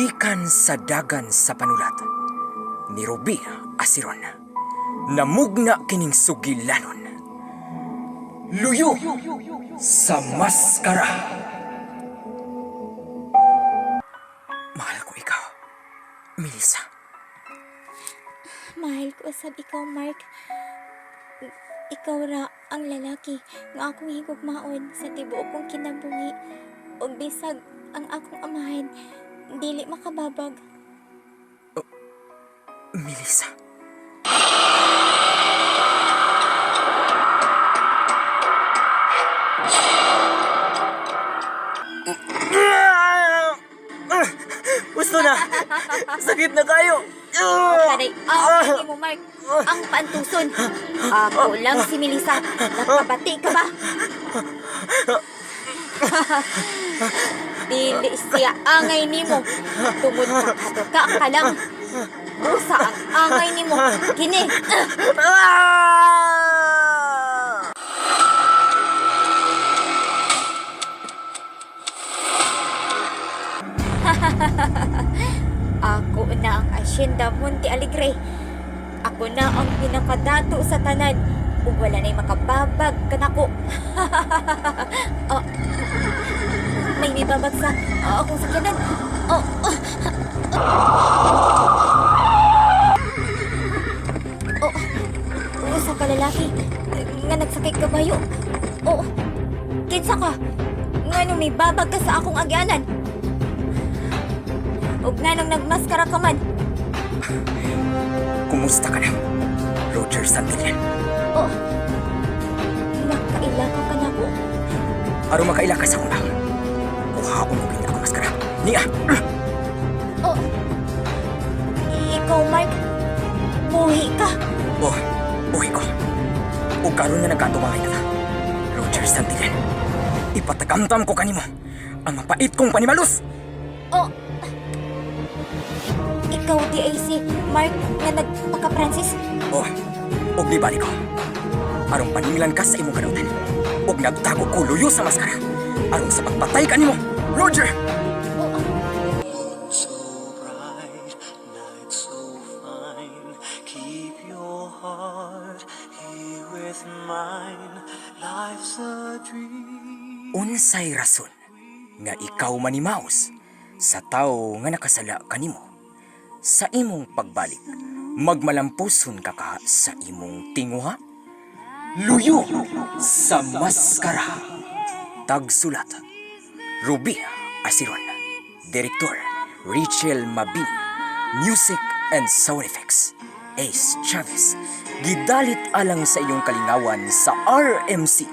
Gikan sa dagan sa panulat ni Ruby Asiron, namugna kining sugilanon. Luyo sa maskara. Mahal ko ikaw, Melissa. Mahal ko sab ikaw, Mark. Ikaw ra ang lalaki nga akong higugmaon sa tibuok kong kinabuhi. Ug bisag ang akong amahan, dili makababag. Melissa. Gusto na. Sakit na kayo. Karay, hindi mo, Mark. Ang pantuson. Ako lang si Melissa. Nakabati ka ba? Dili siya angay nimo. Tungod ka ka lang. Usa ang angay nimo. Kini. Ako na ang Hacienda Monte Alegre. Ako na ang pinakadato sa tanan. Ug wala na'y makababag kanako. May nibabag sa akong sakyanan. Usa ka lalaki nga nagsakay kabayo. Kinsa ka? Ngano may babag ka sa akong agyanan? Ug nganong nagmaskara ka man? Kumusta ka na, Roger Santillan? Nakaila ka na ko. Aron makaila ka sa akong lang. Kuhaon mo kini ako maskara. Niya! Ikaw, Mark. Buhi ka. Buhay ko. O karon nga nagkatumangay na ka. Roger Santillan, ipatagamtam ko kanimo ang mapait kong panimalus. Ikaw di ay si Mark nga nagpaka-Francis? Og nibalik ko. Arong paninglan ka sa imong kanutan. Og nagtago ko luyo sa maskara. Arong sa pagpatay ka nimo, Roger! So bright, night so fine. Keep your heart here with mine. Life's a dream. Unsay rason nga ikaw manimaos sa tao nga nakasala kanimo? Sa imong pagbalik, magmalampuson ka sa imong tinguha? Luyo sa maskara. Tagsulat, Ruby Asiron. Direktor, Rachel Mabini. Music and Sound Effects, Ace Chavez. Gidalit alang sa iyong kalingawan sa RMC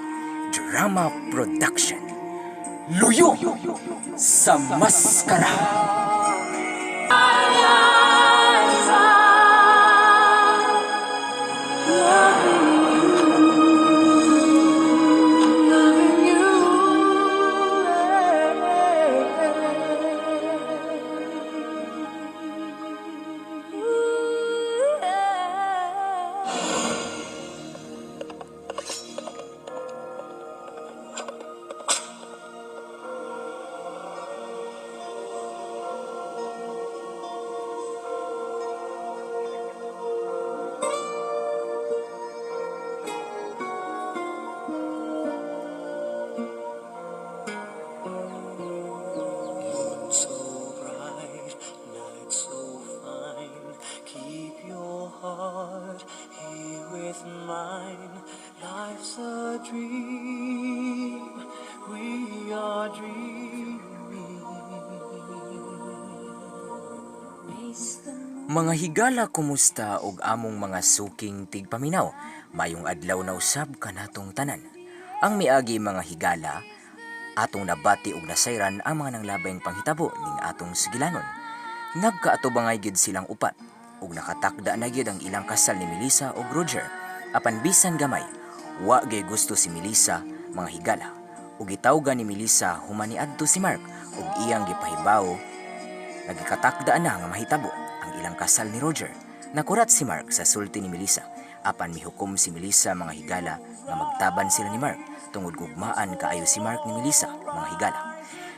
Drama Production. Luyo sa maskara. So bright, night so fine. Keep your heart here with mine. Life's a dream. We are dreaming. Mga higala, kumusta og among mga suking tigpaminaw? Mayong adlaw na usab kanatong tanan. Ang miagi mga higala, atong nabati og nasayran ang mga nanglabayng panghitabo ning atong sigilanon. Nagkaatubangay gid silang upat ug nakatakda na gid ang ilang kasal ni Melissa ug Roger. Apan bisan gamay, wa gay gusto si Melissa mga higala. Ug gitawgan ni Melissa human niadto si Mark ug iyang gipahibaw nagikatakda na nga mahitabo ang ilang kasal ni Roger. Nakurat si Mark sa sulti ni Melissa. Apan mihukom si Melissa mga higala nga magtaban sila ni Mark tungod gugmaan kaayo si Mark ni Melissa mga higala.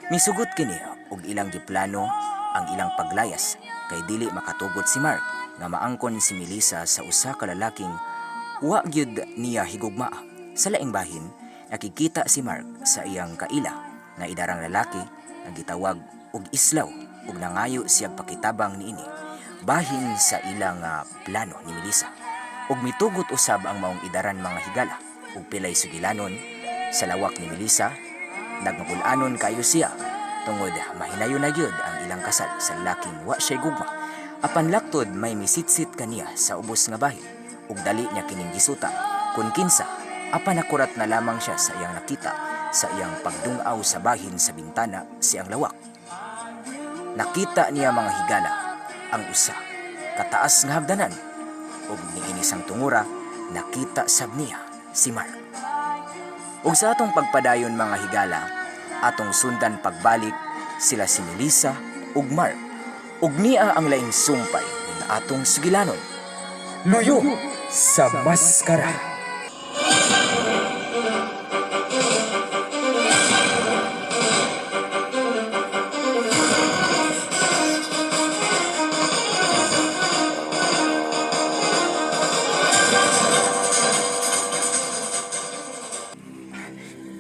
Misugot kini og ilang giplano ang ilang paglayas kay dili makatugot si Mark nga maangkon si Melissa sa usa ka lalaking wa gyud niya higugmaa. Sa laing bahin, nakikita si Mark sa iyang kaila nga idarang lalaki nga gitawag og Islaw ug nangayo siya pakitabang niini bahin sa ilang plano ni Melissa. Ug mitugot usab ang maong idaran mga higala ug pilay sugilanon sa lawak ni Melissa. Nagmapulanon kayo siya tungod mahinayon na gyud ang ilang kasal sa lalaking wa siya'y gugma. Apan laktod may misitsit kaniya sa ubos nga bahin ug dali niya kining gisuta kun kinsa. Apan nakurat na lamang siya sa iyang nakita sa iyang pagdungaw sa bahin sa bintana siyang lawak. Nakita niya mga higala ang usa kataas nga hagdanan ug niini sang tungura nakita sab niya si Mark. Ug sa atong pagpadayon mga higala, atong sundan pagbalik sila si Melissa ug Mark ug niya ang laing sumpay nga atong sugilanon. Luyo sa maskara.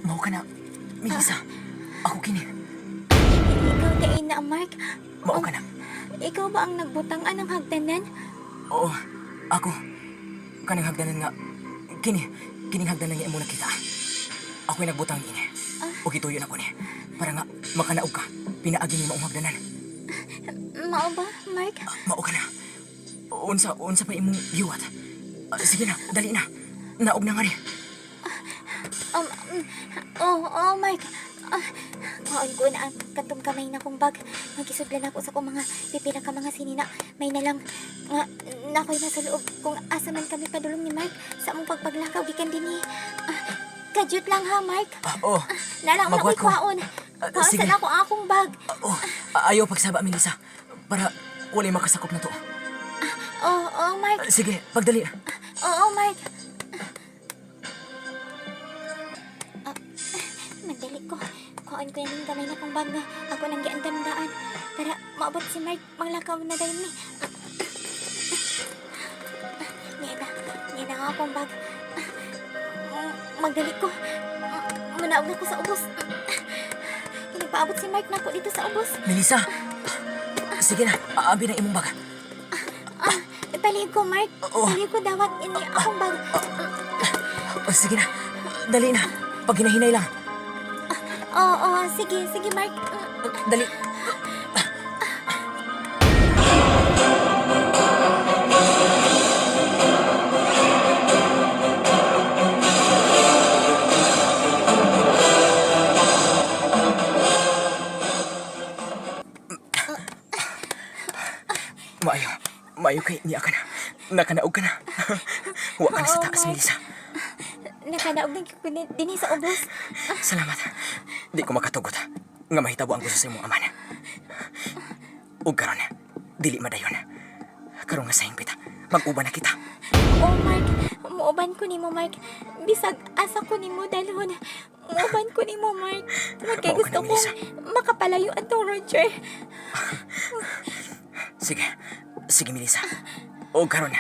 Mao ka na, Melissa. Ako kini. Ikaw dai na, Mark. Mao ka na. Ikaw ba ang nagbutang ng hagdanan? Oo, ako. Kanang hagdanan nga. Kining hagdanan nga imo nakita. Ako'y nagbutang niini. O gituyo na ko ni. Para nga makanaog ka. Pinaagi ni maong hagdanan. Mao ba, Mark? Mao ka na. Unsa pa imong giwat. Sige na, dali na. Naog na nga ni. Mark. Kaon ko na ang katong kamay na kong bag. Magisudlan ako sa kong mga pipila ka mga sinina. May nalang nga nakoy na sa loob kung asa man kami padulong ni Mark sa among pagpaglakaw gikan dinhi. Kadyot lang ha, Mark. Oo. Nalang na Magwat ko'y ko. kwaon. Kaon Sige. sa ako ang akong bag. Ayaw pagsaba, Melissa. Para walay makasakop na to. Oo, Mark. Sige, pagdali. Oo, Mark. Madali ko. Kaon ko yung kamay na kong bag na ako nang giandam-daan para maabot si Mark manglakaw na dayon ni. Yan na nga akong bag. Magdali ko. Manaog na ko sa ubos. Nagpaabot si Mark na ako dito sa ubos. Melissa. Sige na, aabi na imong bag. Palihig ko, Mark. Oo. Palihig ko dawat ini akong bag. Sige na, dali na. Pag hinahinay lang. Oo, sige, Mark. Dali. Maayo kay niya ka na. Nakanaog ka na. Huwag ka na sa taas, Mark. Melissa. Nakanaog na ko dinhi sa ubos. Salamat. Di ko makatugot nga mahitabo ang gusto sa imong aman. Ug karon, dili madayon. Karon nga sa hingpit, mag-uban na kita. Oo, Mark. Muuban ko nimo, Mark. Bisag asa ko nimo dalhon. Muuban ko nimo, Mark. Kay Mao ka gusto na, ko Melissa. makapalayo atong Roger. Sige, Melissa. O karon,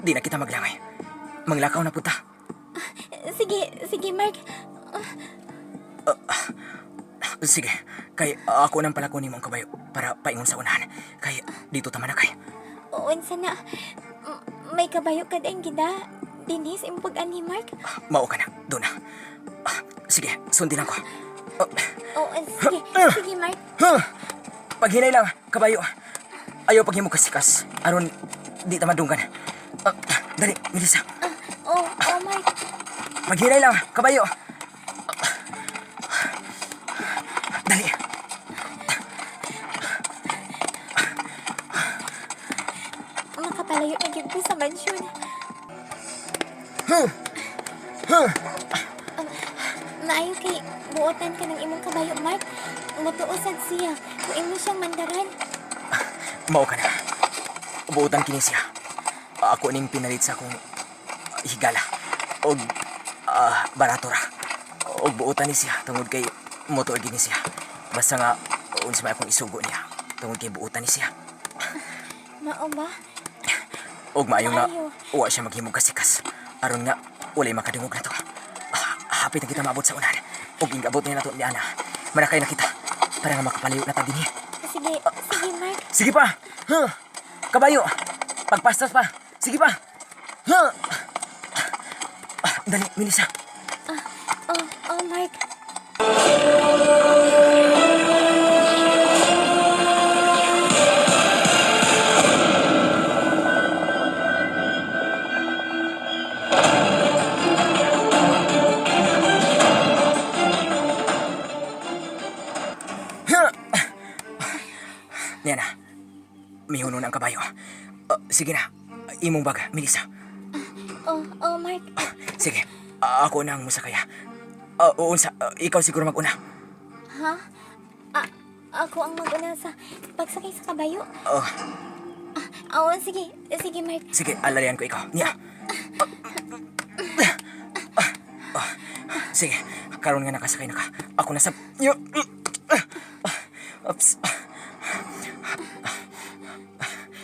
di na kita maglangay. Manglakaw na punta. Sige, Mark. Sige, kay ako nang palako nimo ang kabayo para paingon sa unahan. Kay dito tama na kay. Unsa na? May kabayo ka daing gida. Dinhi sa imong pag-ani, Mark. Mao ka na, doon na. Sige, sundin ako. Oo, sige, Mark. Paghinay lang, kabayo. Ayaw paghimo kasikas. Aron, di ta madunggan. Dali, Melissa. Oo, Mark. Paghinay lang, kabayo. Dali. Makapalayo na gyud ko sa mansyon. Maayo kay buotan ka ng imong kabayo, Mark. Matuosad siya kung imo siyang mandaran. Mao ka na. Buutan kini siya. Ako ning pinalit sa akong higala. Og barato ra. Og buutan ni siya tungod kay motor gini siya. Basta nga unsa may akong isugo niya. Tungod kay buutan ni siya. Mao ba? Og maayong na Maayo. uwa siya maghimog kasikas. Aron nga walay makadungog na to. Hapit na kita maabot sa unan. Og ingabot niya na to ni Ana. Manakay na kita para nga makapalayo na ta dinhi. Sige, sige, Mark. Sige pa. Kabayo. Pagpastas pa. Sige pa. Dali, Melissa. Oh, Mark. Niya na. Mihuno na ang kabayo. Sige na. Imong baga, Melissa. Oh, Mark. Sige. Ako na ang musakaya. Unsa, ikaw siguro mag-una. Ha? Ako ang mag-una sa pagsakay sa kabayo? Oo, sige. Sige, Mark. Sige, alalayan ko ikaw. Niya. Sige, karon nga nakasakay na ka. Ako na sa... Oops.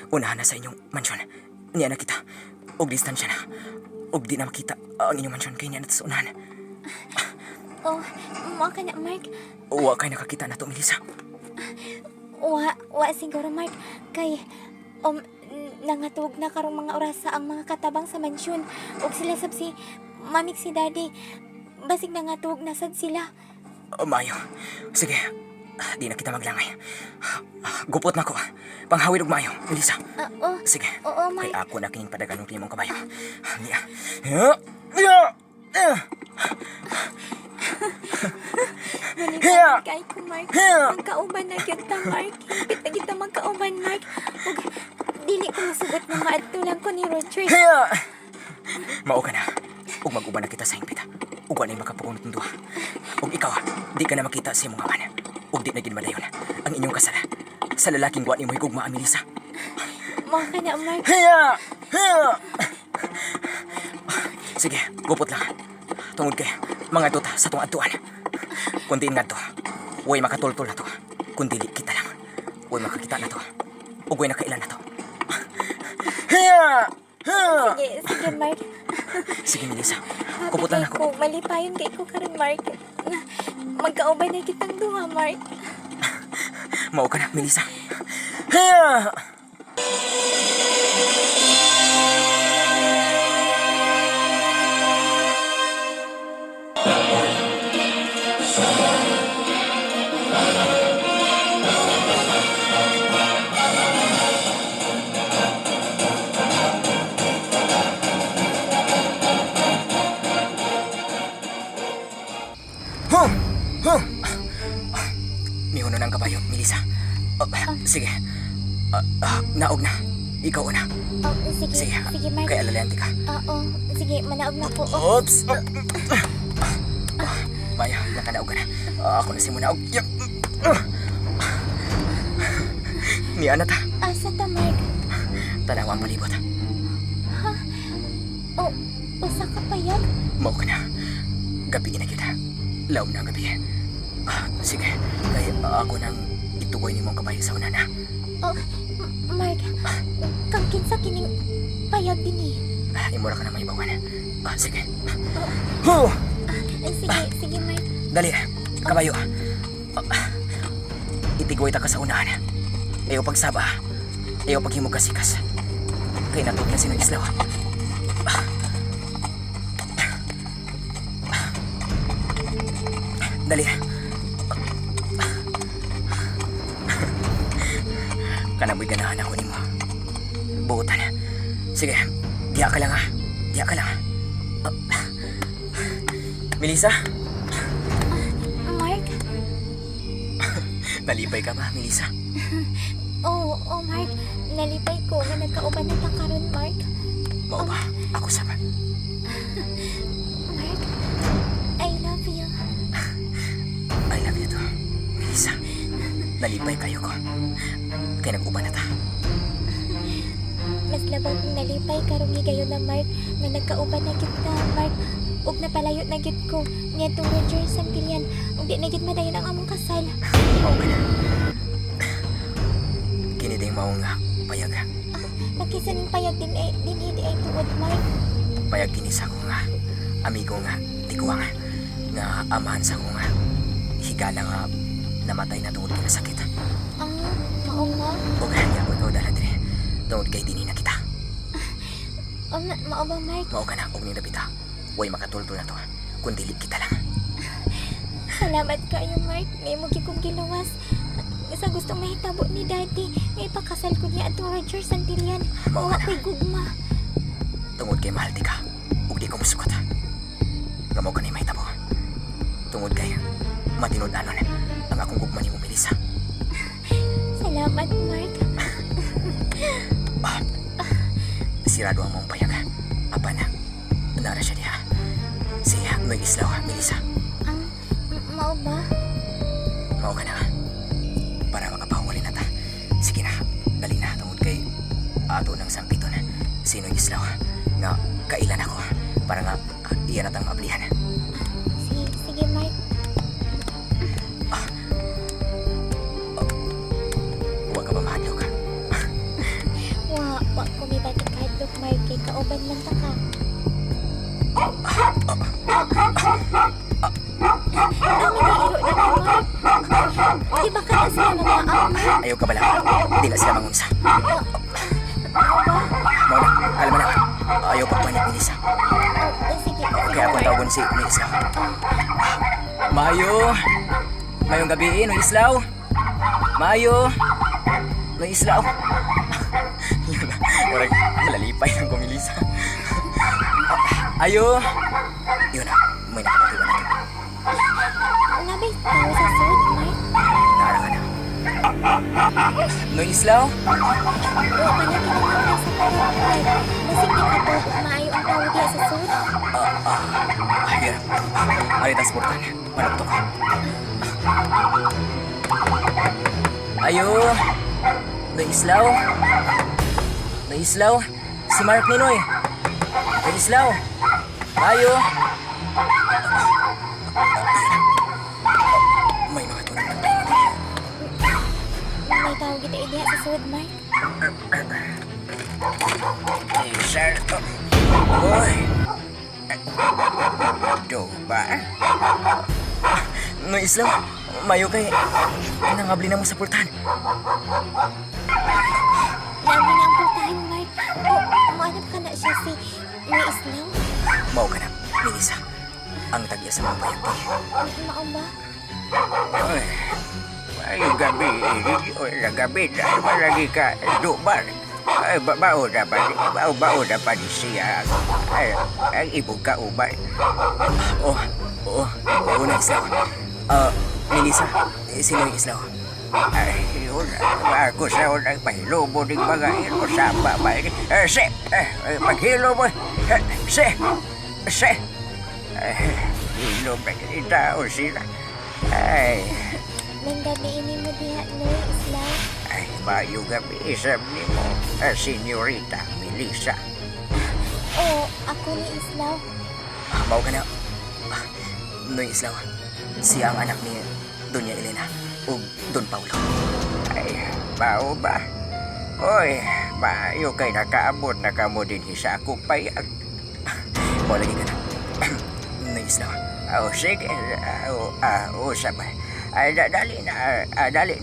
Unahan na sa inyong mansyon. Niya na kita. Og distansya na. Og di na makita ang inyong mansyon kay niya na sa unahan. Oh, mao ka na, Mark. Uwa kay nakakita na to, Melissa. Wa siguro, Mark. Kay, nangatug na karong mga orasa ang mga katabang sa mansyon. Og sila sab si mamik si daddy. Basig nangatug na sad sila. Mayo. Sige. Di na kita maglangay. Gupot na ko. Panghawid og mayo, Melissa. Sige. Oo, Kay Mark. ako na kining padaganong timong kabayo. Niya. Manigalig kay ko, Mark. Magkauban na kita, Mark. Hipit na kita magkauban, Mark. Ug dili ko masugot na maadtulan ko ni Roger. Mao ka na. Ug mag-uban na kita sa hingpit. Ug wala makapakunot ng duha. Ug ikaw, di ka na makita sa imong aman. Ug di na gid madayon ang inyong kasal. Sa lalaking wa nimo higugma, Melissa. Mao ka na, Mark. Sige, gupot lang. Tungod kay mga tuta sa tong adtuan. Kundi nga to, way makatultol na to. Kundi kita lang. Way makakita na to. Ug way nakailan na to. Sige, Mark. Sige, Melissa. Gupot lang ako. Ko malipayon kay ko karon, Mark. Magkauban na kitang duha, Mark. Mao ka na, Melissa. Mihuno ng kabayo, Melissa. Sige. Naog na. Ikaw na. Oh, sige. Sige. Sige, Mark. Kaya alalayan ka. Oo. Sige, manaog na po. Oops! Maya, nakanaog ka na. Ako na si Munaog. Ni Ana ta. Asa ta, Mark? Tanawa ang palibot. Oh, usa ka payag? Mao ka na. Gabi na kita. Laom na ang gabi. Sige. Kaya ako nang itukoy ni mong kabayo sa una na. Oh, Mark. Kang kinsa kining payag din eh. Imura ka na may bawan. Sige. Sige, Mark. Dali, kabayo. Itigway ta ka sa unahan. Ayaw pagsaba. Ayaw paghimog kasikas. Kay natog na sino islaw. Dali. Kanaboy ganahan ako nimo. Buutan. Sige, diya ka lang ha. Diya ka lang. Melissa? Mark? Nalipay ka ba, Melissa? Oh, Mark. Nalipay ko nga nagkauban na ta karon, Mark. Mao ba? Ako saman. Mark, I love you. I love you too, Melissa. Nalipay kayo ko. Kaya nag-uban na ta. Mas labang kong nalipay karong higayon na, Mark, nga nagkauban na kita, Mark. Ug napalayo na gid ko niya tong Roger sang pilyan. Ug di na gid madayon ang among kasal. Mao ka na. Mao nga, payag. Nakisaning payag din hindi ay tuod, Mark. Payag kini sa ko nga. Amigo nga, tiguang. Nga amahan sa ko nga. Higala nga, namatay na tungod kinasakit. Mao nga. O kaya ko ikaw dala dire. Tungod kay dini na kita. Mao ba, Mark? Mao ka na, og ni Dabita. Huwag makatultol na to. Kung dili kita lang. Salamat kayo, Mark. Ngayon mo kong giluwas. Sa gustong mahitabo ni Daddy, nga ipakasal ko niya at Roger Santillan. Mao Mawa ka na. ko'y gugma. Tungod kay mahal di ka. Ug di ko musukot. Gamaw ka ni mahitabo. Tungod kay matinud-anon ang akong gugma ni mo, Melissa. Salamat, Mark. Sirado ang mong payag. Apa na? Nara siya diha. Si Noy Islaw, Melissa. Mao ba? Mao ka na. Para makapahuli na ta. Sige na, dali na tungod kay ato ng sampiton. Si Noy Islaw. Nga kailan ako. Para nga iyan at ang maablihan. Sige, Mark. Huwag ka ba mahadlok? Wa ko may batik kahadlok, Mark. Kay kauban man ta ka. Iro na ka, Mark. Di ba ka na sila mga Mark? Ayaw ka ba lang? Di na sila mangunsa. Mao na, kalma na. Ayaw pa panik, Melissa. Sige. Kaya akong tawagon si Noy Islaw. Mayo! Mayong gabi, Noy Islaw! Mayo! Noy Islaw! Warag nalalipay ng kumilisa. Ayo! Yun na, may nakapatiwan na ito. Nabay tayo sa suit, Mark. Naara ka na. Noy Islaw? Wa pa na kinamantay sa payag, Mark. Masig di ka to kung maayo ang tao diya sa suit. Ayun. Aritas portan. Manok ko. Ayo! Noy Islaw? Noy Islaw? Si Mark ni Noy. Noy Islaw? Ayo! May mga tunang ng tayo. May tao kita diya sa suit, Mark. Hey, sir. Boy. Do ba? Noy Islaw, mayo kay nangabli na mo sa pultan. Nabi na ang pultahan, Mark. Maanap ka na siya si May Islaw. Mao ka na, Melissa. Ang tagya sa mga bayag ko. Mao ba? Ay, gabi, gabi na, malagi ka, dubar. Ay, bao na pa di siya. Ay, ang ibog ka ubay. Oo, Noy Islaw. Melissa, sino yung Islaw? Ay, yun, ako sa unang pahilobo ng mga ilo sa babay. Paghilo mo, hilom na kinitao sila. Ay, Nang gabi ini mo diha, Noy Islaw. ay, mayo gabi, isam ni mo, Senyorita Melissa. Oo, ako ni Islaw. Mao ka na. Noy Islaw, siya ang anak ni Doña Elena ug Don Paulo. Ay, bao ba? Oy, maayo kay nakaabot na kamo din sa akong payag. Mao lagi ka na. Noy Islaw. Sige, sabay. Ay, dali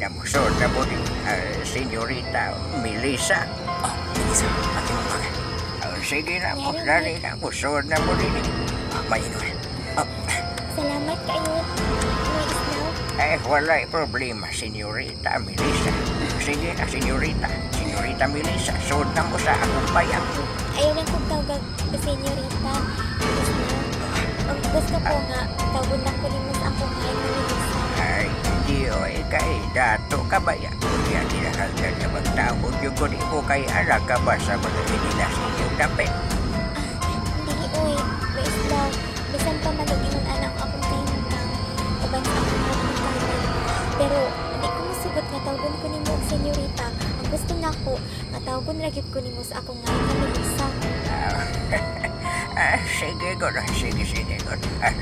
na mo. So, na mo din, Senyorita Melissa. Melissa, akin mo bagay. Sige na mo, dali na mo. So, na mo din. Mainon. Salamat kayo, Noy Islaw. Wala'y problema, Senyorita Melissa. Sige na, Senyorita Melissa. So, na mo sa akong payag. Ayaw lang kong tawag senyorita. Islaw. Ang gusto ko nga, tawag lang ko rin mo sa akong ngayon ni Melissa. Ay, di oy, kay dato ka ba yan? Kaya tinahagdan na magtawag yung kunin mo kay anak ka ba sa mga pinilasin yung dapit? Hindi, oy, Noy Islaw. Bisan pa malugingon anak akong kahintang. Uban sa akong mga pero, hindi ko masugot nga tawagon ko ni mo og senyorita. Ang gusto na ko, nga tawagon ragyod ko ni mo sa akong ngayon ni Melissa. Sige ko na, sige ko.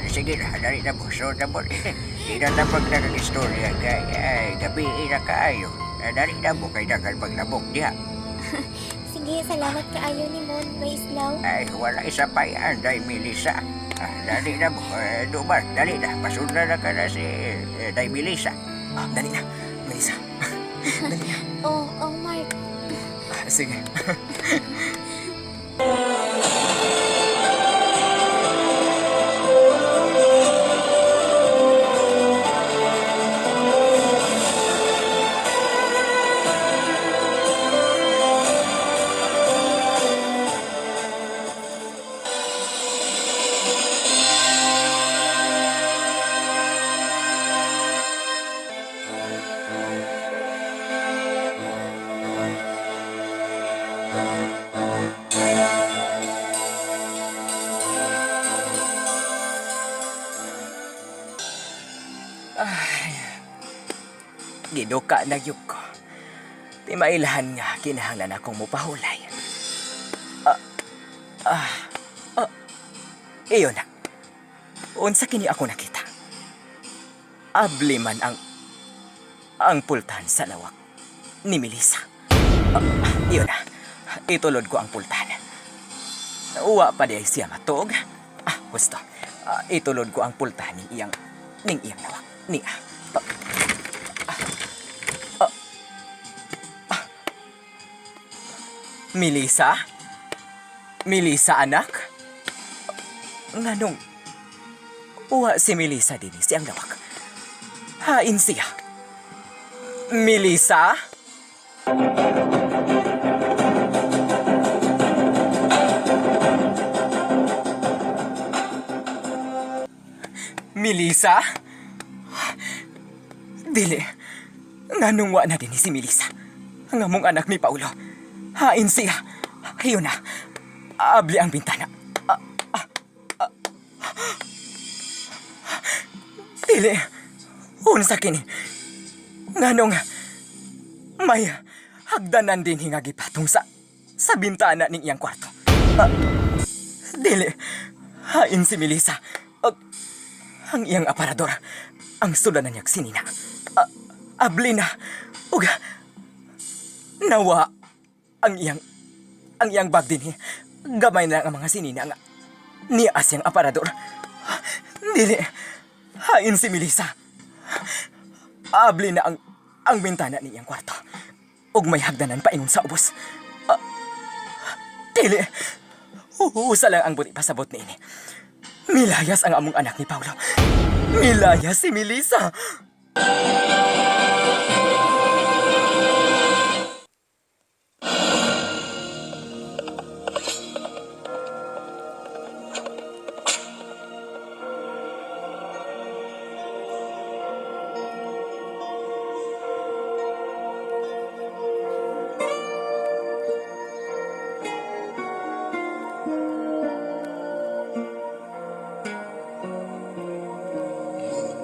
Sige na, dali na mo, so na mo. Di na tapag na kag istorya kay gabi na kaayo. Dali na mo kay dagan paglabok diha. Sige, salamat kaayo ni Mon, may islaw. Ay, wala isa pa yan, Day Melissa. Dali na mo, Dubar, dali na. Pasunda na ka na si Day Melissa. Dali na, Melissa. Dali na. Oh, Mark. Sige. Giduka na yug ko. Di mailahan nga kinahanglan akong mupahulay. Iyon na. Unsa kini ako nakita. Abli man ang pultahan sa lawak ni Melissa. Iyon na. Itulod ko ang pultahan. Uwa pa di siya matog. Gusto. Itulod ko ang pultahan ning iyang lawak. Niya. Melissa? Melissa, anak? Nganong uwa si Melissa din siyang lawak. Hain siya. Melissa? Melissa? Dili. Nganong wa na din si Melissa? Ang among anak ni Paulo. Hain siya. Ayun na. Abli ang bintana. Dili. Unsa kini. Nganong may hagdanan din hingagi patong sa bintana ning iyang kwarto. Dili. Hain si Melissa. Ang iyang aparador. Ang sudanan niyag sinina. Abli na. Uga. Nawa. Ang iyang bag din gamay na ang mga sinina nga nias yang aparador. Dili. Hain si Melissa. Abli na ang bintana ni iyang kwarto. Ug may hagdanan paingon sa ubos. Dili. Usa lang ang buti pasabot ni ini. Milayas ang among anak ni Paulo. Milayas si Melissa.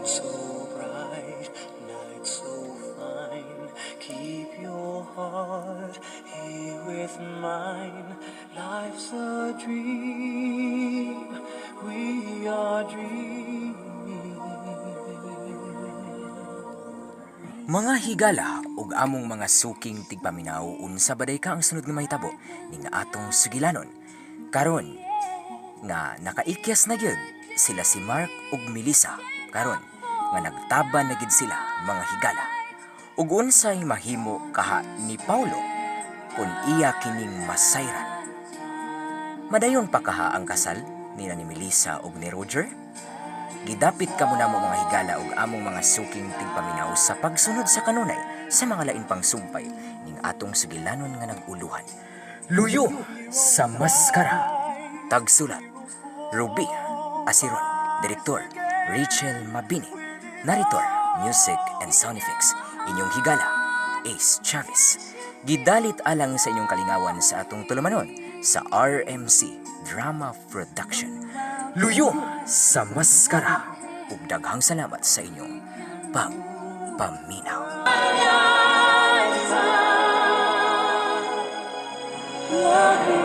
So bright, night so fine. Keep your heart here with mine. Life's a dream. We are dreaming. Mga higala ug among mga suking tigpaminaw unsa baday ka ang sunod nga mahitabo ning atong sugilanon. Karon nga nakaikyas na gyud sila si Mark ug Melissa karon nga nagtaban na gid sila mga higala. Ug unsay mahimo kaha ni Paulo kun iya kining masayran. Madayon pa kaha ang kasal ni Melissa ug ni Roger? Gidapit kamo namo mga higala ug among mga suking tigpaminaw sa pagsunod sa kanunay sa mga lain pang sumpay ning atong sugilanon nga naguluhan. Luyo sa maskara. Tagsulat Ruby Asiron. Direktor Rachel Mabini. Narrator Music and Sound Effects inyong higala Ace Chavez. Gidalit alang sa inyong kalingawan sa atong tulumanon sa RMC Drama Production. Luyo sa maskara ug daghang salamat sa inyong pagpaminaw. Love